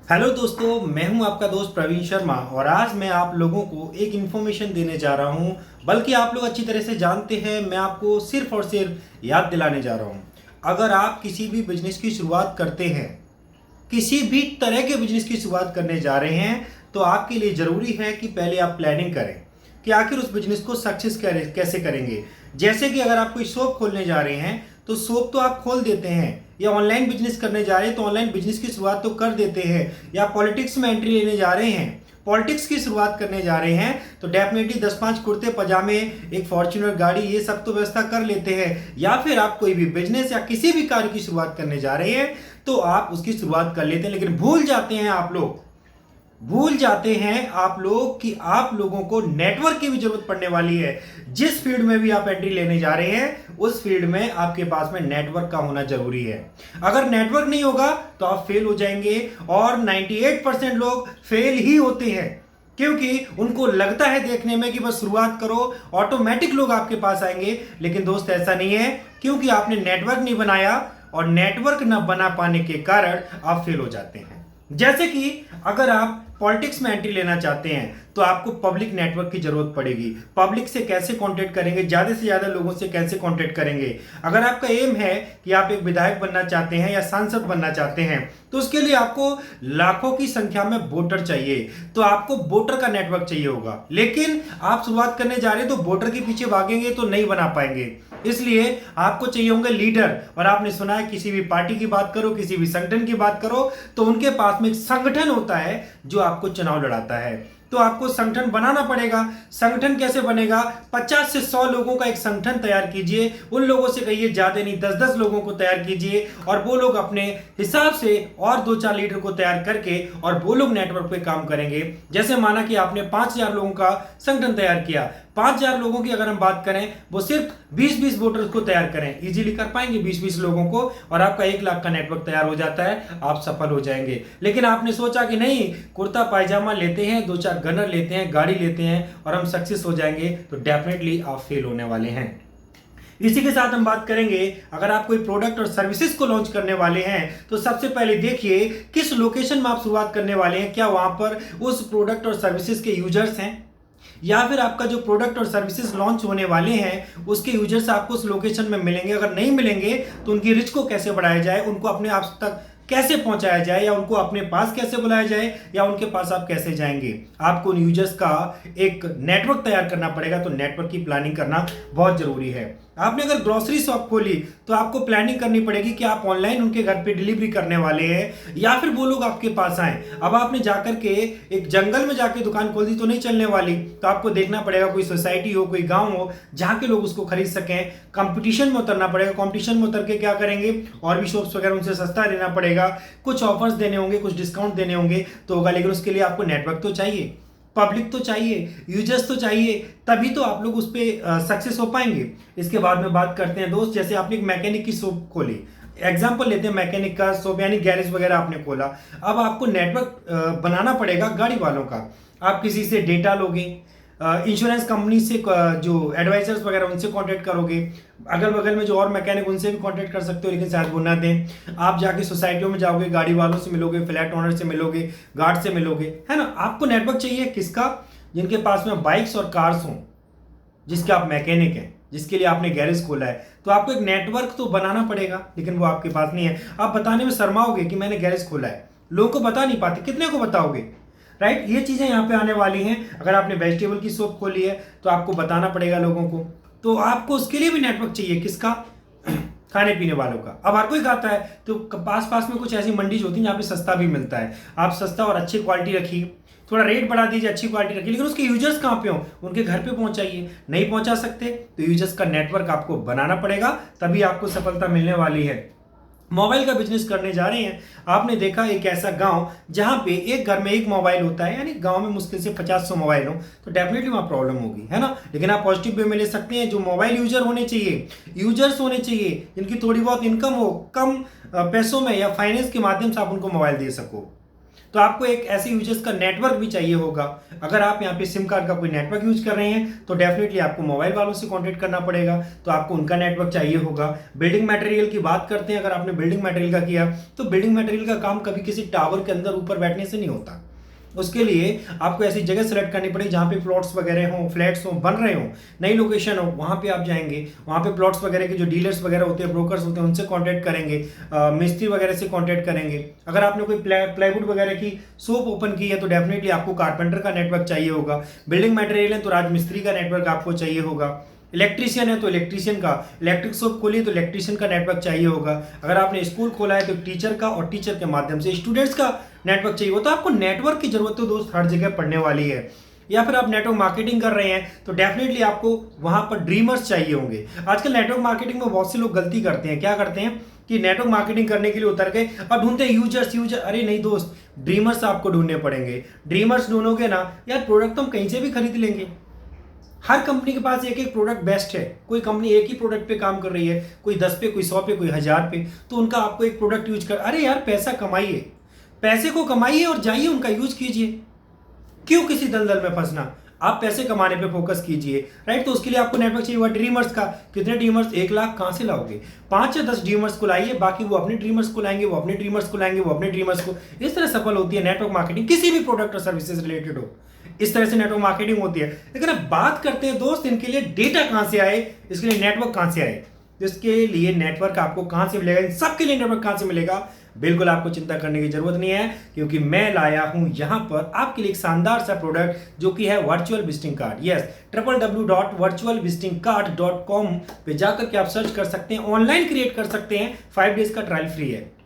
Hello दोस्तों, मैं हूं आपका दोस्त प्रवीण शर्मा और आज मैं आप लोगों को एक इन्फॉर्मेशन देने जा रहा हूं। बल्कि आप लोग अच्छी तरह से जानते हैं, मैं आपको सिर्फ और सिर्फ याद दिलाने जा रहा हूं। अगर आप किसी भी बिजनेस की शुरुआत करते हैं, किसी भी तरह के बिजनेस की शुरुआत करने जा रहे हैं, तो आपके लिए ज़रूरी है कि पहले आप प्लानिंग करें कि आखिर उस बिजनेस को सक्सेस कैसे करेंगे। जैसे कि अगर आप कोई शॉप खोलने जा रहे हैं तो शॉप तो आप खोल देते हैं, या ऑनलाइन बिजनेस करने जा रहे हैं तो ऑनलाइन बिजनेस की शुरुआत तो कर देते हैं, या पॉलिटिक्स में एंट्री लेने जा रहे हैं, पॉलिटिक्स की शुरुआत करने जा रहे हैं, तो डेफिनेटली 10-5 कुर्ते पजामे, एक फॉर्च्यूनर गाड़ी, ये सब तो व्यवस्था कर लेते हैं। या फिर आप कोई भी बिजनेस या किसी भी कार्य की शुरुआत करने जा रहे हैं तो आप उसकी शुरुआत कर लेते हैं, लेकिन भूल जाते हैं आप लोग कि आप लोगों को नेटवर्क की भी जरूरत पड़ने वाली है। जिस फील्ड में भी आप एंट्री लेने जा रहे हैं उस फील्ड में आपके पास में नेटवर्क का होना जरूरी है। अगर नेटवर्क नहीं होगा तो आप फेल हो जाएंगे, और 98% लोग फेल ही होते हैं, क्योंकि उनको लगता है देखने में कि बस शुरुआत करो, ऑटोमेटिक लोग आपके पास आएंगे। लेकिन दोस्त, ऐसा नहीं है, क्योंकि आपने नेटवर्क नहीं बनाया, और नेटवर्क न बना पाने के कारण आप फेल हो जाते हैं। जैसे कि अगर आप पॉलिटिक्स में एंट्री लेना चाहते हैं तो आपको पब्लिक नेटवर्क की जरूरत पड़ेगी। पब्लिक से कैसे कांटेक्ट करेंगे, ज्यादा से ज्यादा लोगों से कैसे कांटेक्ट करेंगे। अगर आपका एम है कि आप एक विधायक बनना चाहते हैं या सांसद बनना चाहते हैं, तो उसके लिए आपको लाखों की संख्या में वोटर चाहिए, तो आपको वोटर का नेटवर्क चाहिए होगा। लेकिन आप शुरुआत करने जा रहे हैं तो वोटर के पीछे भागेंगे तो नहीं बना पाएंगे, इसलिए आपको चाहिए होंगे लीडर। और आपने सुना है, किसी भी पार्टी की बात करो, किसी भी संगठन की बात करो, तो उनके पास में एक संगठन होता है जो आपको चुनाव लड़ाता है। तो आपको संगठन बनाना पड़ेगा। संगठन कैसे बनेगा? 50 से 100 लोगों का एक संगठन तैयार कीजिए। उन लोगों से कहिए ज्यादा नहीं, 10-10 लोगों को तैयार कीजिए, और वो लोग अपने हिसाब से और 2-4 लीडर को तैयार करके, और वो लोग नेटवर्क पे काम करेंगे। जैसे माना कि आपने 5000 लोगों का संगठन तैयार किया, 5000 लोगों की अगर हम बात करें, वो सिर्फ 20-20 वोटर्स को तैयार करें, इजीली कर पाएंगे 20-20 लोगों को, और आपका 1 लाख का नेटवर्क तैयार हो जाता है, आप सफल हो जाएंगे। लेकिन आपने सोचा कि नहीं, कुर्ता पायजामा लेते हैं, 2-4 गनर लेते हैं, गाड़ी लेते हैं, और हम सक्सेस हो जाएंगे, तो डेफिनेटली आप फेल होने वाले हैं। इसी के साथ हम बात करेंगे, अगर आप कोई प्रोडक्ट और सर्विसेज को लॉन्च करने वाले हैं तो सबसे पहले देखिए किस लोकेशन में आप शुरुआत करने वाले हैं। क्या वहां पर उस प्रोडक्ट और सर्विसेज के यूजर्स हैं, या फिर आपका जो प्रोडक्ट और सर्विसेज लॉन्च होने वाले हैं उसके यूजर्स आपको उस लोकेशन में मिलेंगे। अगर नहीं मिलेंगे तो उनकी रीच को कैसे बढ़ाया जाए, उनको अपने आप तक कैसे पहुंचाया जाए, या उनको अपने पास कैसे बुलाया जाए, या उनके पास आप कैसे जाएंगे। आपको उन यूजर्स का एक नेटवर्क तैयार करना पड़ेगा, तो नेटवर्क की प्लानिंग करना बहुत जरूरी है। आपने अगर ग्रोसरी शॉप खोली तो आपको प्लानिंग करनी पड़ेगी कि आप ऑनलाइन उनके घर पे डिलीवरी करने वाले हैं, या फिर वो लोग आपके पास आए। अब आपने जाकर के एक जंगल में जाके दुकान खोल दी तो नहीं चलने वाली, तो आपको देखना पड़ेगा कोई सोसाइटी हो, कोई गांव हो, जहां के लोग उसको खरीद सकें। कंपटीशन में उतरना पड़ेगा। कंपटीशन में उतर के क्या करेंगे, और भी शॉप्स वगैरह उनसे सस्ता देना पड़ेगा, कुछ ऑफर्स देने होंगे, कुछ डिस्काउंट देने होंगे, तो होगा। लेकिन उसके लिए आपको नेटवर्क तो चाहिए, पब्लिक तो चाहिए, यूजर्स तो चाहिए, तभी तो आप लोग उस पर सक्सेस हो पाएंगे। इसके बाद में बात करते हैं दोस्त, जैसे आपने एक मैकेनिक की शॉप खोली, एग्जाम्पल लेते हैं मैकेनिक का शॉप, यानी गैरेज वगैरह आपने खोला। अब आपको नेटवर्क बनाना पड़ेगा गाड़ी वालों का। आप किसी से डेटा लोगे, इंश्योरेंस कंपनी से जो एडवाइजर्स वगैरह उनसे कांटेक्ट करोगे, अगल बगल में जो और मैकेनिक उनसे भी कांटेक्ट कर सकते हो, लेकिन शायद वो ना दें। आप जाके सोसाइटियों में जाओगे, गाड़ी वालों से मिलोगे, फ्लैट ओनर से मिलोगे, गार्ड से मिलोगे, है ना। आपको नेटवर्क चाहिए किसका? जिनके पास में बाइक्स और कार्स हों, जिसके आप मैकेनिक हैं, जिसके लिए आपने गैरेज खोला है, तो आपको एक नेटवर्क तो बनाना पड़ेगा, लेकिन वो आपके पास नहीं है। आप बताने में शर्माओगे कि मैंने गैरेज खोला है, लोगों को बता नहीं पाते, कितने को बताओगे, राइट। ये चीजें यहाँ पे आने वाली हैं। अगर आपने वेजिटेबल की शॉप खोली है तो आपको बताना पड़ेगा लोगों को, तो आपको उसके लिए भी नेटवर्क चाहिए, किसका? खाने पीने वालों का। अब हर कोई खाता है, तो पास पास में कुछ ऐसी मंडीज होती हैं जहाँ पे सस्ता भी मिलता है। आप सस्ता और अच्छी क्वालिटी रखिए, थोड़ा रेट बढ़ा दीजिए, अच्छी क्वालिटी रखिए, लेकिन उसके यूजर्स कहाँ पे हो, उनके घर पे पहुंचाइए। नहीं पहुंचा सकते तो यूजर्स का नेटवर्क आपको बनाना पड़ेगा, तभी आपको सफलता मिलने वाली है। मोबाइल का बिजनेस करने जा रहे हैं, आपने देखा एक ऐसा गांव जहां पे एक घर में एक मोबाइल होता है, यानी गांव में मुश्किल से 50-100 मोबाइल हो, तो डेफिनेटली वहां प्रॉब्लम होगी, है ना। लेकिन आप पॉजिटिव वे में ले सकते हैं, जो मोबाइल यूजर होने चाहिए, यूजर्स होने चाहिए जिनकी थोड़ी बहुत इनकम हो, कम पैसों में या फाइनेंस के माध्यम से आप उनको मोबाइल दे सको। तो आपको एक ऐसे यूजर्स का नेटवर्क भी चाहिए होगा। अगर आप यहाँ पे सिम कार्ड का कोई नेटवर्क यूज कर रहे हैं तो डेफिनेटली आपको मोबाइल वालों से कांटेक्ट करना पड़ेगा, तो आपको उनका नेटवर्क चाहिए होगा। बिल्डिंग मटेरियल की बात करते हैं, अगर आपने बिल्डिंग मटेरियल का किया तो बिल्डिंग मटेरियल का काम कभी किसी टावर के अंदर ऊपर बैठने से नहीं होता। उसके लिए आपको ऐसी जगह सेलेक्ट करनी पड़ेगी जहाँ पे प्लॉट्स वगैरह हों, फ्लैट्स हों, बन रहे हों, नई लोकेशन हो, वहाँ पे आप जाएंगे, वहाँ पे प्लॉट्स वगैरह के जो डीलर्स वगैरह होते हैं, ब्रोकर्स होते हैं, उनसे कांटेक्ट करेंगे, मिस्त्री वगैरह से कांटेक्ट करेंगे। अगर आपने कोई प्लाईवुड वगैरह की शॉप ओपन की है तो डेफिनेटली आपको कारपेंटर का नेटवर्क चाहिए होगा। बिल्डिंग मटेरियल है तो राजमिस्त्री का नेटवर्क आपको चाहिए होगा। इलेक्ट्रीशियन है तो इलेक्ट्रीशियन का, इलेक्ट्रिक शॉप खोली तो इलेक्ट्रीशियन का नेटवर्क चाहिए होगा। अगर आपने स्कूल खोला है तो टीचर का, और टीचर के माध्यम से स्टूडेंट्स का नेटवर्क चाहिए होगा। तो आपको नेटवर्क की जरूरत तो दोस्त हर जगह पड़ने वाली है। या फिर आप नेटवर्क मार्केटिंग कर रहे हैं तो डेफिनेटली आपको वहां पर ड्रीमर्स चाहिए होंगे। आजकल नेटवर्क मार्केटिंग में बहुत से लोग गलती करते हैं, क्या करते हैं कि नेटवर्क मार्केटिंग करने के लिए उतर गए और ढूंढते हैं यूजर। अरे नहीं दोस्त, ड्रीमर्स आपको ढूंढने पड़ेंगे। ड्रीमर्स ढूंढोगे ना यार, प्रोडक्ट तो हम कहीं से भी खरीद लेंगे। हर कंपनी के पास एक एक प्रोडक्ट बेस्ट है। कोई कंपनी एक ही प्रोडक्ट पे काम कर रही है, कोई 10 पे, कोई 100 पे, कोई 1000 पे, तो उनका आपको एक प्रोडक्ट यूज कर, अरे यार पैसा कमाइए, पैसे को कमाइए और जाइए उनका यूज कीजिए। क्यों किसी दलदल में फंसना, आप पैसे कमाने पे फोकस कीजिए, राइट। तो उसके लिए आपको नेटवर्क चाहिए हुआ। ड्रीमर्स का कितने ड्रीमर्स, 1 लाख कहां से लाओगे? 5 या 10 ड्रीमर्स को लाइए, बाकी वो अपने ड्रीमर्स को लाएंगे, वो अपने ड्रीमर्स को लाएंगे, वो अपने ड्रीमर्स को। इस तरह सफल होती है नेटवर्क मार्केटिंग, किसी भी प्रोडक्ट और सर्विसेज रिलेटेड हो, इस तरह से नेटवर्क मार्केटिंग होती है। लेकिन अब बात करते हैं दोस्त, इनके लिए डेटा कहां से आए, इसके लिए नेटवर्क कहां से आए, इसके लिए नेटवर्क आपको कहां से मिलेगा, इन सबके लिए नेटवर्क कहां से मिलेगा? बिल्कुल आपको चिंता करने की जरूरत नहीं है, क्योंकि मैं लाया हूं यहां पर आपके लिए एक शानदार सा प्रोडक्ट जो कि है virtual visiting card. Yes, www.virtualvisitingcard.com पे जाकर के आप सर्च कर सकते हैं, ऑनलाइन क्रिएट कर सकते हैं, 5 डेज का ट्रायल फ्री है।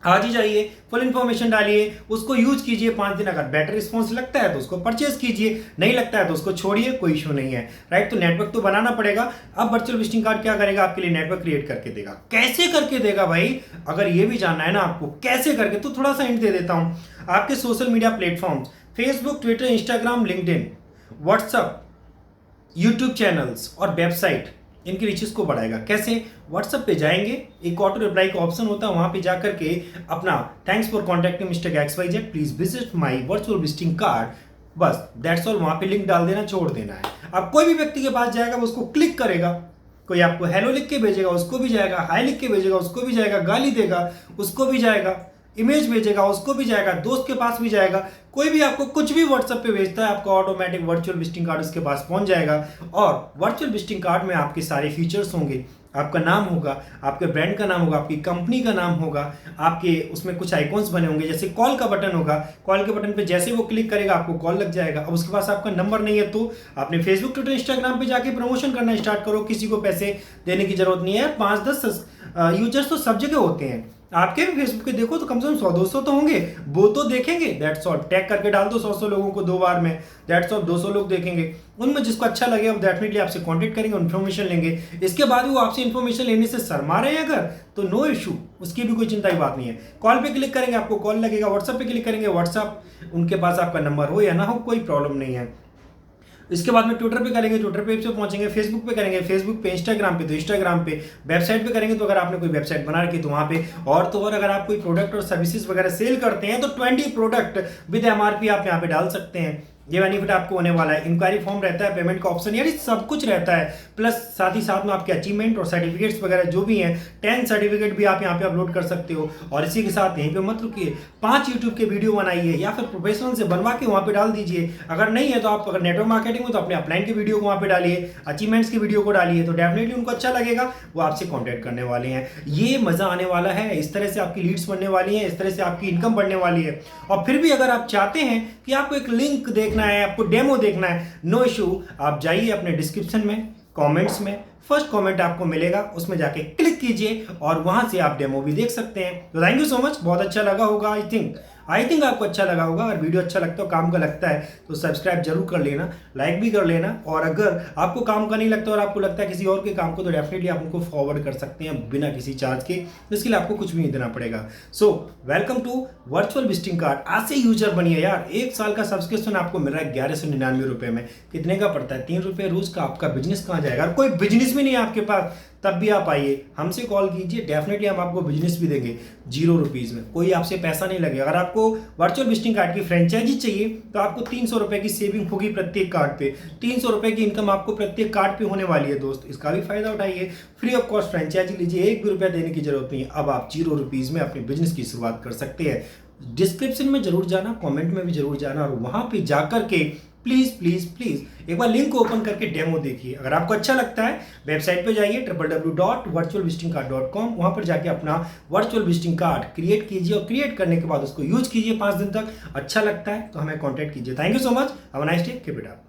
आज ही जाइए, फुल इन्फॉर्मेशन डालिए, उसको यूज कीजिए 5 दिन। अगर बेटर रिस्पॉन्स लगता है तो उसको परचेज कीजिए, नहीं लगता है तो उसको छोड़िए, कोई इशू नहीं है, राइट। तो नेटवर्क तो बनाना पड़ेगा। अब वर्चुअल विजिटिंग कार्ड क्या करेगा, आपके लिए नेटवर्क क्रिएट करके देगा। कैसे करके देगा भाई, अगर ये भी जानना है ना आपको कैसे करके, तो थोड़ा सा हिंट दे देता हूं। आपके social media platform, Facebook, Twitter, Instagram, LinkedIn, WhatsApp, YouTube channels और वेबसाइट, इनकी रीचेस को बढ़ाएगा। कैसे? व्हाट्सएप पे जाएंगे, एक ऑटो रिप्लाई का ऑप्शन होता है, वहां पे जाकर के अपना thanks for contacting mister XYZ, please visit my virtual visiting card, बस दैट्स ऑल। वहां पे लिंक डाल देना, छोड़ देना है। अब कोई भी व्यक्ति के पास जाएगा, वो उसको क्लिक करेगा, कोई आपको हेलो लिख के भेजेगा, उसको भी जाएगा, हाय लिख के भेजेगा, उसको भी जाएगा, गाली देगा, उसको भी जाएगा, इमेज भेजेगा, उसको भी जाएगा, दोस्त के पास भी जाएगा। कोई भी आपको कुछ भी व्हाट्सएप पे भेजता है, आपका ऑटोमेटिक वर्चुअल विजिटिंग कार्ड उसके पास पहुंच जाएगा। और वर्चुअल विजिटिंग कार्ड में आपके सारे फीचर्स होंगे, आपका नाम होगा, आपके ब्रांड का नाम होगा, आपकी कंपनी का नाम होगा, आपके उसमें कुछ आइकॉन्स बने होंगे, जैसे कॉल का बटन होगा, कॉल के बटन पे जैसे वो क्लिक करेगा आपको कॉल लग जाएगा। अब उसके पास आपका नंबर नहीं है तो आपने फेसबुक, ट्विटर, इंस्टाग्राम पे जाके प्रमोशन करना स्टार्ट करो, किसी को पैसे देने की जरूरत नहीं है। 5-10 यूजर्स तो सब जगह होते हैं, आपके भी फेसबुक पे देखो तो कम से कम 100-200 तो होंगे, वो तो देखेंगे, दैट्स ऑल। टैग करके डाल दो 100 लोगों को 2 बार में, दैट्स ऑल, 200 लोग देखेंगे। उनमें जिसको अच्छा लगे वो डेफिनेटली आपसे कांटेक्ट करेंगे, इन्फॉर्मेशन लेंगे। इसके बाद वो आपसे इन्फॉर्मेशन लेने से शर्मा रहे हैं अगर, तो नो इशू, उसकी भी कोई चिंता की बात नहीं है। कॉल पे क्लिक करेंगे, आपको कॉल लगेगा, व्हाट्सएप पे क्लिक करेंगे, व्हाट्सएप, उनके पास आपका नंबर हो या ना हो कोई प्रॉब्लम नहीं है। इसके बाद में ट्विटर पे करेंगे, ट्विटर पे पहुंचेंगे, फेसबुक पे करेंगे, फेसबुक पे, इंस्टाग्राम पे तो इंस्टाग्राम पे, वेबसाइट पे करेंगे तो अगर आपने कोई वेबसाइट बना रखी तो वहां पे, और तो और अगर आप कोई प्रोडक्ट और सर्विसेज वगैरह सेल करते हैं तो 20 प्रोडक्ट विद MRP आप यहाँ पे डाल सकते हैं। ये बेनिफिट आपको होने वाला है। इंक्वायरी फॉर्म रहता है, पेमेंट का ऑप्शन, यानी सब कुछ रहता है। प्लस साथ ही साथ में आपके अचीवमेंट और सर्टिफिकेट्स वगैरह जो भी हैं, 10 सर्टिफिकेट भी आप यहाँ पे अपलोड कर सकते हो। और इसी के साथ यहीं पे मत रुकिए, 5 यूट्यूब के वीडियो बनाइए या फिर प्रोफेशनल से बनवा के वहाँ पे डाल दीजिए। अगर नहीं है तो आप, अगर नेटवर्क मार्केटिंग में तो अपने अपलाइन के वीडियो को वहाँ पे डालिए, अचीवमेंट्स की वीडियो को डालिए, तो डेफिनेटली उनको अच्छा लगेगा, वो आपसे कॉन्टैक्ट करने वाले हैं। ये मजा आने वाला है, इस तरह से आपकी लीड्स बढ़ने वाली है, इस तरह से आपकी इनकम बढ़ने वाली है। और फिर भी अगर आप चाहते हैं कि आपको एक लिंक देखना है, आपको डेमो देखना है, नो इशू, आप जाइए अपने डिस्क्रिप्शन में, कमेंट्स में, फर्स्ट कमेंट आपको मिलेगा, उसमें जाके क्लिक कीजिए और वहां से आप डेमो भी देख सकते हैं। तो थैंक यू सो मच, बहुत अच्छा लगा होगा, आई थिंक आपको अच्छा लगा होगा। अगर वीडियो अच्छा लगता है, काम का लगता है तो सब्सक्राइब जरूर कर लेना, लाइक भी कर लेना। और अगर आपको काम का नहीं लगता और आपको लगता है किसी और के काम को, तो डेफिनेटली आप उनको फॉरवर्ड कर सकते हैं बिना किसी चार्ज के, इसके लिए आपको कुछ भी नहीं देना पड़ेगा। So welcome to virtual visiting card. आज से यूजर बनिए यार। 1 साल का सब्सक्रिप्शन आपको मिल रहा है 1199 रुपए में। कितने का पड़ता है? 3 रुपए रोज का। आपका बिजनेस कहाँ जाएगा? कोई बिजनेस भी नहीं है आपके पास, तब भी आप आइए, हमसे कॉल कीजिए, डेफिनेटली हम आपको बिजनेस भी देंगे 0 रुपीज़ में, कोई आपसे पैसा नहीं लगेगा। अगर आपको वर्चुअल विजिटिंग कार्ड की फ्रेंचाइजी चाहिए तो आपको 300 रुपये की सेविंग होगी प्रत्येक कार्ड पे, 300 रुपये की इनकम आपको प्रत्येक कार्ड पे होने वाली है दोस्त, इसका भी फायदा उठाइए। फ्री ऑफ कॉस्ट फ्रेंचाइजी लीजिए, 1 भी रुपया देने की जरूरत नहीं है। अब आप 0 रुपीज़ में अपने बिजनेस की शुरुआत कर सकते हैं। डिस्क्रिप्शन में जरूर जाना, कमेंट में भी जरूर जाना, और वहां पे जाकर के प्लीज प्लीज प्लीज एक बार लिंक को ओपन करके डेमो देखिए। अगर आपको अच्छा लगता है वेबसाइट पे जाइए www.virtualvisitingcard.com, वहां पर जाके अपना वर्चुअल विजिटिंग कार्ड क्रिएट कीजिए, और क्रिएट करने के बाद उसको यूज कीजिए 5 दिन तक। अच्छा लगता है तो हमें कॉन्टैक्ट कीजिए। Thank you so much, have a nice day, keep it up.